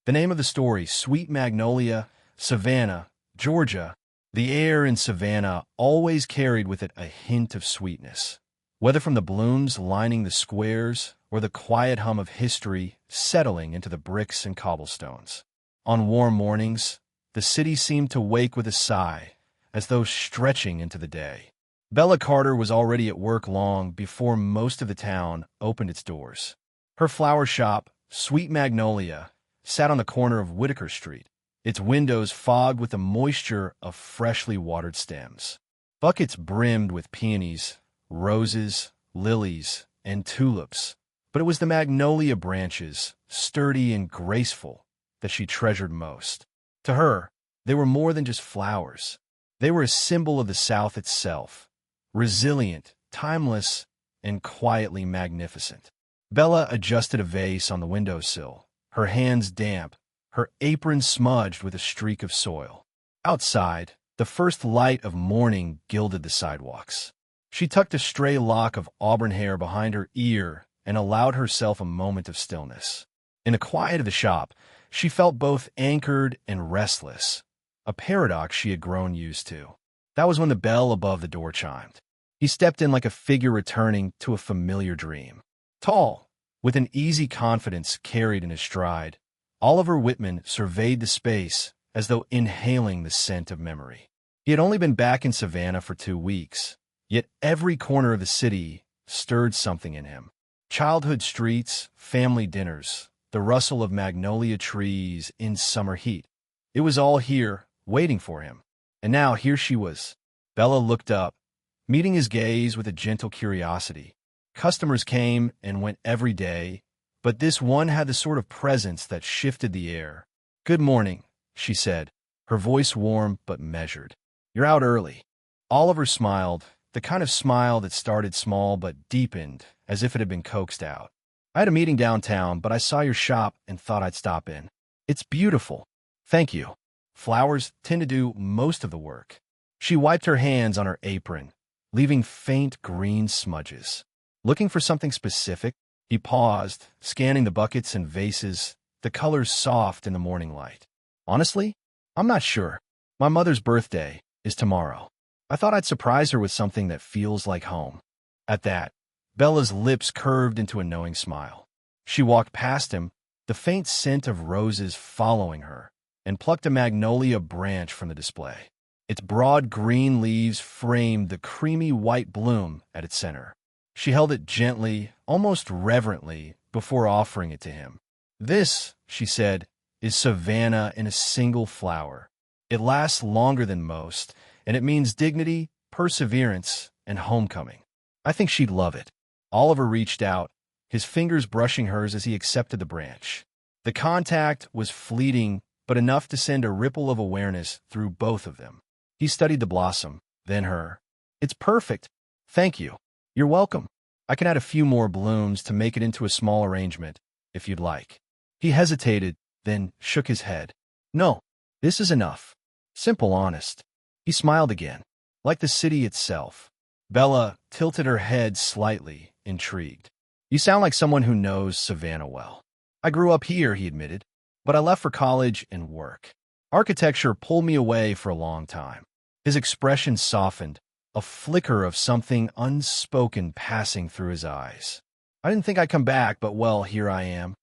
The name of the story, Sweet Magnolia, Savannah, Georgia. The air in Savannah always carried with it a hint of sweetness, whether from the blooms lining the squares or the quiet hum of history settling into the bricks and cobblestones. On warm mornings, the city seemed to wake with a sigh, as though stretching into the day. Bella Carter was already at work long before most of the town opened its doors. Her flower shop, Sweet Magnolia, sat on the corner of Whitaker Street, its windows fogged with the moisture of freshly watered stems. Buckets brimmed with peonies, roses, lilies, and tulips, but it was the magnolia branches, sturdy and graceful, that she treasured most. To her, they were more than just flowers. They were a symbol of the South itself, resilient, timeless, and quietly magnificent. Bella adjusted a vase on the windowsill, her hands damp, her apron smudged with a streak of soil. Outside, the first light of morning gilded the sidewalks. She tucked a stray lock of auburn hair behind her ear and allowed herself a moment of stillness. In the quiet of the shop, she felt both anchored and restless, a paradox she had grown used to. That was when the bell above the door chimed. He stepped in like a figure returning to a familiar dream. Tall, with an easy confidence carried in his stride, Oliver Whitman surveyed the space as though inhaling the scent of memory. He had only been back in Savannah for 2 weeks, yet every corner of the city stirred something in him. Childhood streets, family dinners, the rustle of magnolia trees in summer heat. It was all here, waiting for him. And now here she was. Bella looked up, meeting his gaze with a gentle curiosity. Customers came and went every day, but this one had the sort of presence that shifted the air. "Good morning," she said, her voice warm but measured. "You're out early." Oliver smiled, the kind of smile that started small but deepened, as if it had been coaxed out. "I had a meeting downtown, but I saw your shop and thought I'd stop in. It's beautiful." "Thank you." Flowers tend to do most of the work. She wiped her hands on her apron, leaving faint green smudges. "Looking for something specific?" He paused, scanning the buckets and vases, the colors soft in the morning light. "Honestly, I'm not sure. My mother's birthday is tomorrow. I thought I'd surprise her with something that feels like home." At that, Bella's lips curved into a knowing smile. She walked past him, the faint scent of roses following her, and plucked a magnolia branch from the display. Its broad green leaves framed the creamy white bloom at its center. She held it gently, almost reverently, before offering it to him. "This," she said, "is Savannah in a single flower. It lasts longer than most, and it means dignity, perseverance, and homecoming. I think she'd love it." Oliver reached out, his fingers brushing hers as he accepted the branch. The contact was fleeting, but enough to send a ripple of awareness through both of them. He studied the blossom, then her. "It's perfect. Thank you." "You're welcome. I can add a few more blooms to make it into a small arrangement, if you'd like." He hesitated, then shook his head. "No, this is enough. Simple, honest." He smiled again, like the city itself. Bella tilted her head slightly, intrigued. "You sound like someone who knows Savannah well." "I grew up here," he admitted, "but I left for college and work. Architecture pulled me away for a long time." His expression softened, a flicker of something unspoken passing through his eyes. "I didn't think I'd come back, but well, here I am."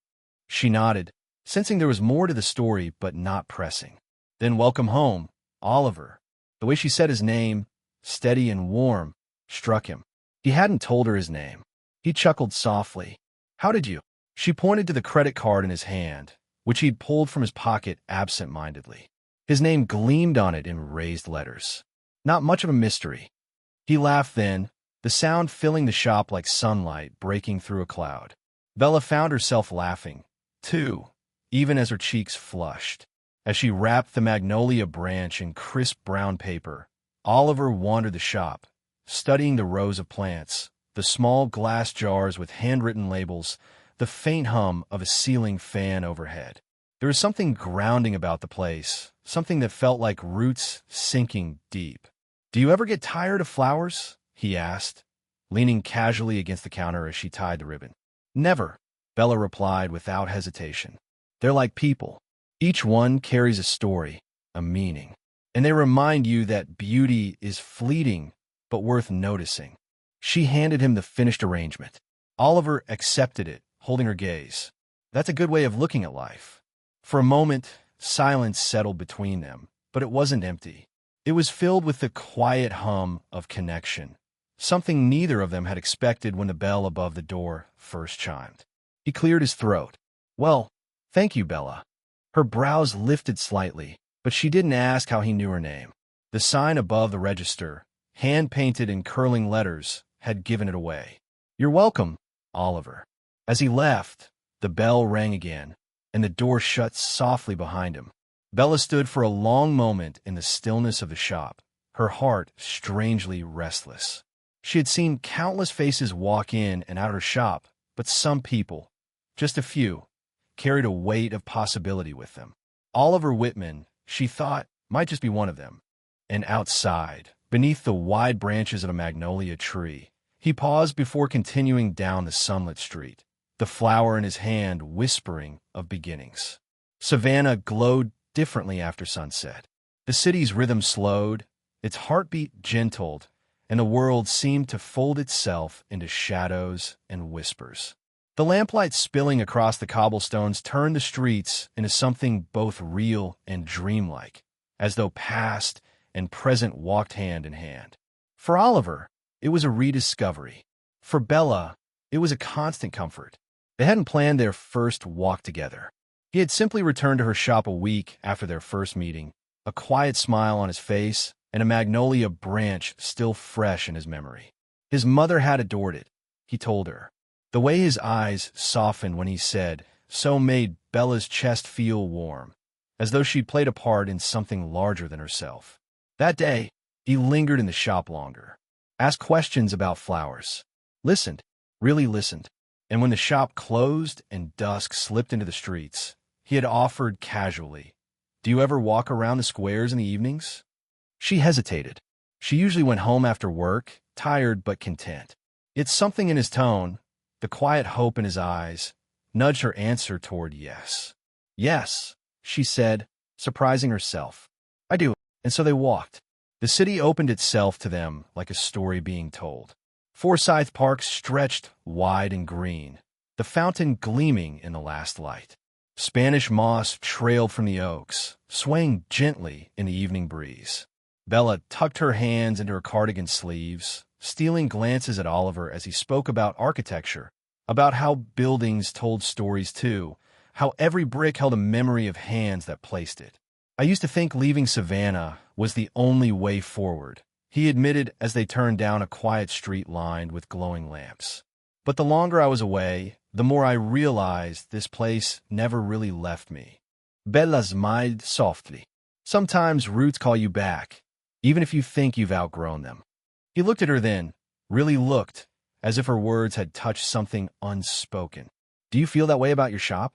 She nodded, sensing there was more to the story, but not pressing. "Then welcome home, Oliver." The way she said his name, steady and warm, struck him. He hadn't told her his name. He chuckled softly. "How did you?" She pointed to the credit card in his hand, which he'd pulled from his pocket absent-mindedly. His name gleamed on it in raised letters. Not much of a mystery. He laughed then, the sound filling the shop like sunlight breaking through a cloud. Bella found herself laughing, too, even as her cheeks flushed. As she wrapped the magnolia branch in crisp brown paper, Oliver wandered the shop, studying the rows of plants, the small glass jars with handwritten labels, the faint hum of a ceiling fan overhead. There was something grounding about the place, something that felt like roots sinking deep. "Do you ever get tired of flowers?" he asked, leaning casually against the counter as she tied the ribbon. "Never," Bella replied without hesitation. "They're like people. Each one carries a story, a meaning, and they remind you that beauty is fleeting but worth noticing. She handed him the finished arrangement. Oliver accepted it, holding her gaze. That's a good way of looking at life. For a moment, silence settled between them, but it wasn't empty. It was filled with the quiet hum of connection, something neither of them had expected when the bell above the door first chimed. He cleared his throat. "Well, thank you, Bella." Her brows lifted slightly, but she didn't ask how he knew her name. The sign above the register, hand-painted in curling letters, had given it away. "You're welcome, Oliver." As he left, the bell rang again, and the door shut softly behind him. Bella stood for a long moment in the stillness of the shop, her heart strangely restless. She had seen countless faces walk in and out of her shop, but some people, just a few, carried a weight of possibility with them. Oliver Whitman, she thought, might just be one of them. And outside, beneath the wide branches of a magnolia tree, he paused before continuing down the sunlit street, the flower in his hand whispering of beginnings. Savannah glowed differently after sunset. The city's rhythm slowed, its heartbeat gentled, and the world seemed to fold itself into shadows and whispers. The lamplight spilling across the cobblestones turned the streets into something both real and dreamlike, as though past and present walked hand in hand. For Oliver, it was a rediscovery. For Bella, it was a constant comfort. They hadn't planned their first walk together. He had simply returned to her shop a week after their first meeting, a quiet smile on his face and a magnolia branch still fresh in his memory. His mother had adored it, he told her. The way his eyes softened when he said so made Bella's chest feel warm, as though she'd played a part in something larger than herself. That day, he lingered in the shop longer, asked questions about flowers, listened, really listened, and when the shop closed and dusk slipped into the streets, he had offered casually, "Do you ever walk around the squares in the evenings?" She hesitated. She usually went home after work, tired but content. Yet something in his tone, the quiet hope in his eyes, nudged her answer toward yes. "Yes," she said, surprising herself. "I do." And so they walked. The city opened itself to them like a story being told. Forsyth Park stretched wide and green, the fountain gleaming in the last light. Spanish moss trailed from the oaks, swaying gently in the evening breeze. Bella tucked her hands into her cardigan sleeves, stealing glances at Oliver as he spoke about architecture, about how buildings told stories too, how every brick held a memory of hands that placed it. "I used to think leaving Savannah was the only way forward," he admitted as they turned down a quiet street lined with glowing lamps. "But the longer I was away, the more I realized this place never really left me." Bella smiled softly. "Sometimes roots call you back, even if you think you've outgrown them." He looked at her then, really looked, as if her words had touched something unspoken. "Do you feel that way about your shop?"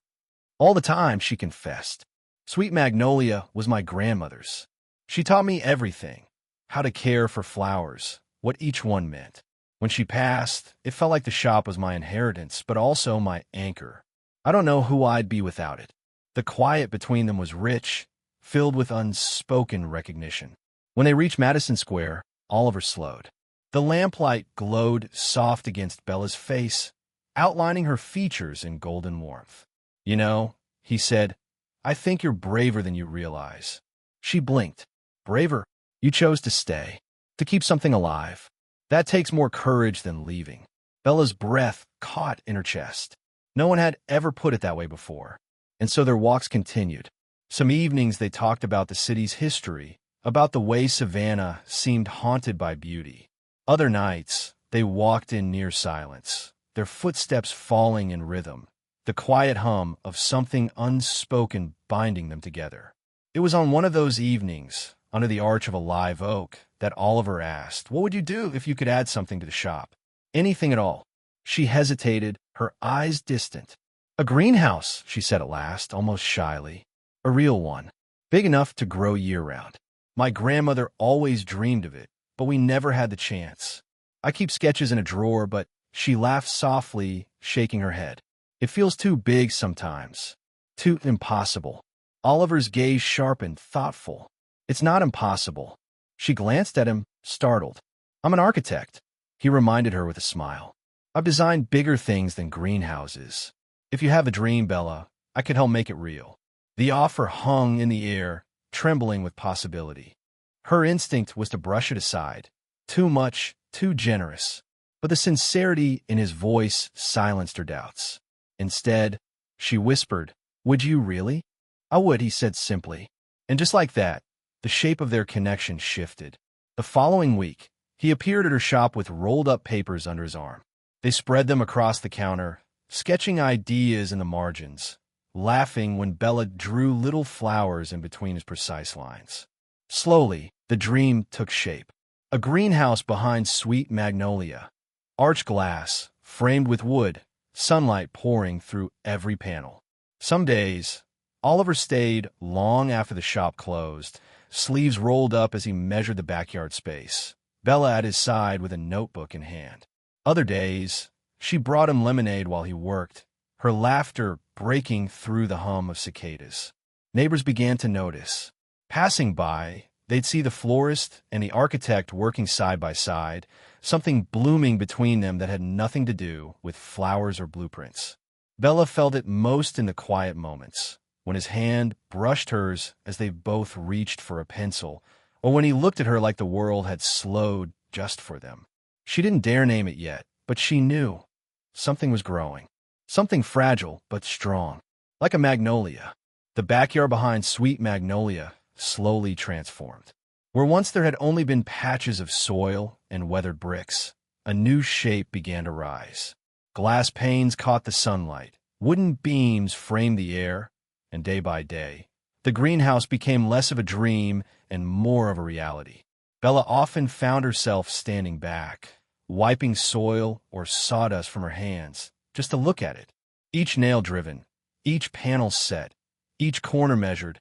"All the time," she confessed. "Sweet Magnolia was my grandmother's. She taught me everything, how to care for flowers, what each one meant. When she passed, it felt like the shop was my inheritance, but also my anchor. I don't know who I'd be without it." The quiet between them was rich, filled with unspoken recognition. When they reached Madison Square, Oliver slowed. The lamplight glowed soft against Bella's face, outlining her features in golden warmth. "You know," he said, "I think you're braver than you realize." She blinked. "Braver? You chose to stay, to keep something alive. That takes more courage than leaving." Bella's breath caught in her chest. No one had ever put it that way before. And so their walks continued. Some evenings they talked about the city's history, about the way Savannah seemed haunted by beauty. Other nights, they walked in near silence, their footsteps falling in rhythm, the quiet hum of something unspoken binding them together. It was on one of those evenings, under the arch of a live oak, that Oliver asked, "What would you do if you could add something to the shop?" "Anything at all." She hesitated, her eyes distant. "A greenhouse," she said at last, almost shyly. "A real one, big enough to grow year-round. My grandmother always dreamed of it, but we never had the chance. I keep sketches in a drawer, but—" She laughed softly, shaking her head. "It feels too big sometimes. Too impossible." Oliver's gaze sharpened, thoughtful. It's not impossible. She glanced at him, startled. I'm an architect, he reminded her with a smile. I've designed bigger things than greenhouses. If you have a dream, Bella, I could help make it real. The offer hung in the air, trembling with possibility. Her instinct was to brush it aside. Too much, too generous. But the sincerity in his voice silenced her doubts. Instead, she whispered, Would you really? I would, he said simply. And just like that, the shape of their connection shifted. The following week, he appeared at her shop with rolled-up papers under his arm. They spread them across the counter, sketching ideas in the margins, laughing when Bella drew little flowers in between his precise lines. Slowly, the dream took shape. A greenhouse behind sweet magnolia. Arched glass, framed with wood, sunlight pouring through every panel. Some days, Oliver stayed long after the shop closed, sleeves rolled up as he measured the backyard space, Bella at his side with a notebook in hand. Other days, she brought him lemonade while he worked, her laughter breaking through the hum of cicadas. Neighbors began to notice. Passing by, they'd see the florist and the architect working side by side, something blooming between them that had nothing to do with flowers or blueprints. Bella felt it most in the quiet moments, when his hand brushed hers as they both reached for a pencil, or when he looked at her like the world had slowed just for them. She didn't dare name it yet, but she knew. Something was growing. Something fragile but strong. Like a magnolia. The backyard behind sweet magnolia slowly transformed. Where once there had only been patches of soil and weathered bricks, a new shape began to rise. Glass panes caught the sunlight. Wooden beams framed the air, and day by day, the greenhouse became less of a dream and more of a reality. Bella often found herself standing back, wiping soil or sawdust from her hands, just to look at it. Each nail driven, each panel set, each corner measured.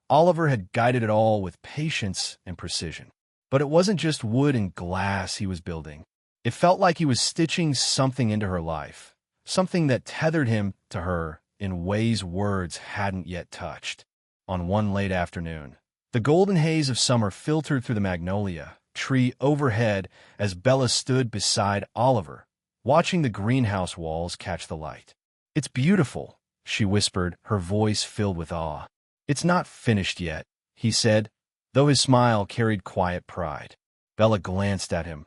Oliver had guided it all with patience and precision. But it wasn't just wood and glass he was building. It felt like he was stitching something into her life, something that tethered him to her in ways words hadn't yet touched. On one late afternoon, the golden haze of summer filtered through the magnolia tree overhead as Bella stood beside Oliver, watching the greenhouse walls catch the light. It's beautiful, she whispered, her voice filled with awe. It's not finished yet, he said, though his smile carried quiet pride. Bella glanced at him,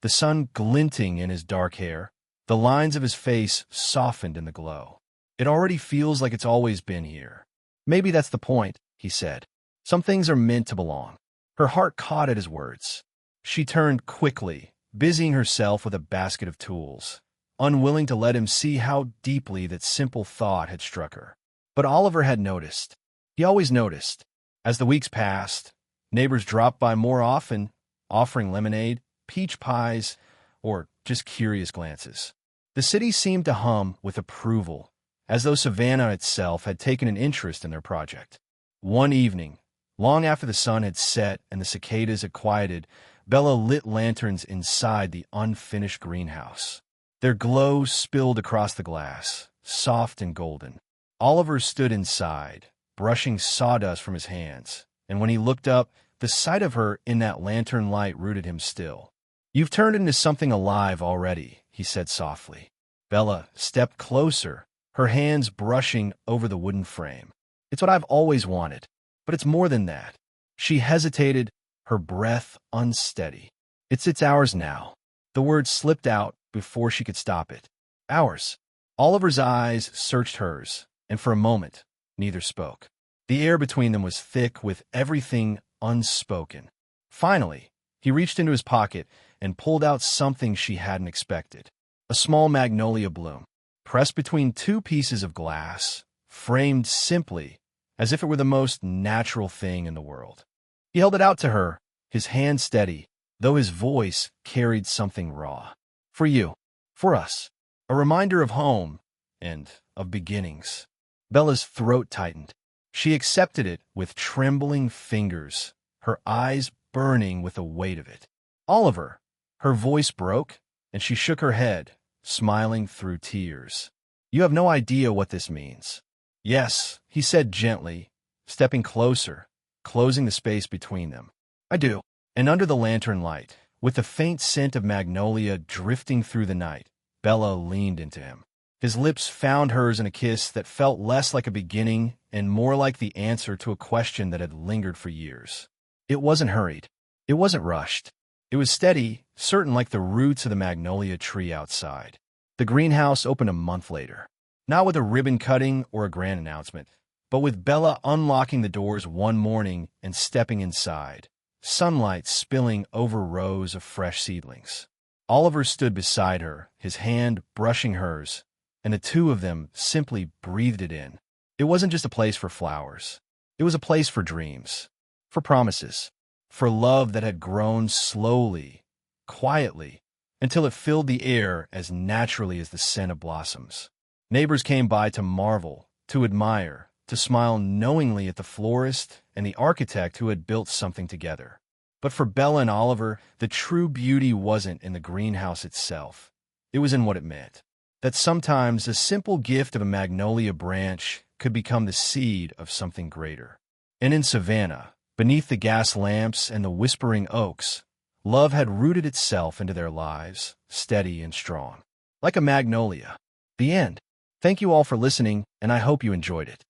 the sun glinting in his dark hair. The lines of his face softened in the glow. It already feels like it's always been here. Maybe that's the point, he said. Some things are meant to belong. Her heart caught at his words. She turned quickly, busying herself with a basket of tools, unwilling to let him see how deeply that simple thought had struck her. But Oliver had noticed. He always noticed. As the weeks passed, neighbors dropped by more often, offering lemonade, peach pies, or just curious glances. The city seemed to hum with approval, as though Savannah itself had taken an interest in their project. One evening, long after the sun had set and the cicadas had quieted, Bella lit lanterns inside the unfinished greenhouse. Their glow spilled across the glass, soft and golden. Oliver stood inside, brushing sawdust from his hands, and when he looked up, the sight of her in that lantern light rooted him still. You've turned into something alive already, he said softly. Bella stepped closer, her hands brushing over the wooden frame. It's what I've always wanted, but it's more than that. She hesitated, her breath unsteady. It's ours now. The word slipped out before she could stop it. Ours. Oliver's eyes searched hers, and for a moment, neither spoke. The air between them was thick with everything unspoken. Finally, he reached into his pocket and pulled out something she hadn't expected. A small magnolia bloom, pressed between two pieces of glass, framed simply as if it were the most natural thing in the world. He held it out to her, his hand steady, though his voice carried something raw. For you, for us, a reminder of home and of beginnings. Bella's throat tightened. She accepted it with trembling fingers, her eyes burning with the weight of it. Oliver, her voice broke, and she shook her head, smiling through tears. You have no idea what this means. Yes, he said gently, stepping closer, closing the space between them. "I do." And under the lantern light, with the faint scent of magnolia drifting through the night, Bella leaned into him. His lips found hers in a kiss that felt less like a beginning and more like the answer to a question that had lingered for years. It wasn't hurried. It wasn't rushed. It was steady, certain like the roots of the magnolia tree outside. The greenhouse opened a month later, not with a ribbon cutting or a grand announcement, but with Bella unlocking the doors one morning and stepping inside, sunlight spilling over rows of fresh seedlings. Oliver stood beside her, his hand brushing hers, and the two of them simply breathed it in. It wasn't just a place for flowers. It was a place for dreams, for promises, for love that had grown slowly, quietly, until it filled the air as naturally as the scent of blossoms. Neighbors came by to marvel, to admire, to smile knowingly at the florist and the architect who had built something together. But for Bella and Oliver, the true beauty wasn't in the greenhouse itself. It was in what it meant. That sometimes a simple gift of a magnolia branch could become the seed of something greater. And in Savannah, beneath the gas lamps and the whispering oaks, love had rooted itself into their lives, steady and strong. Like a magnolia. The end. Thank you all for listening, and I hope you enjoyed it.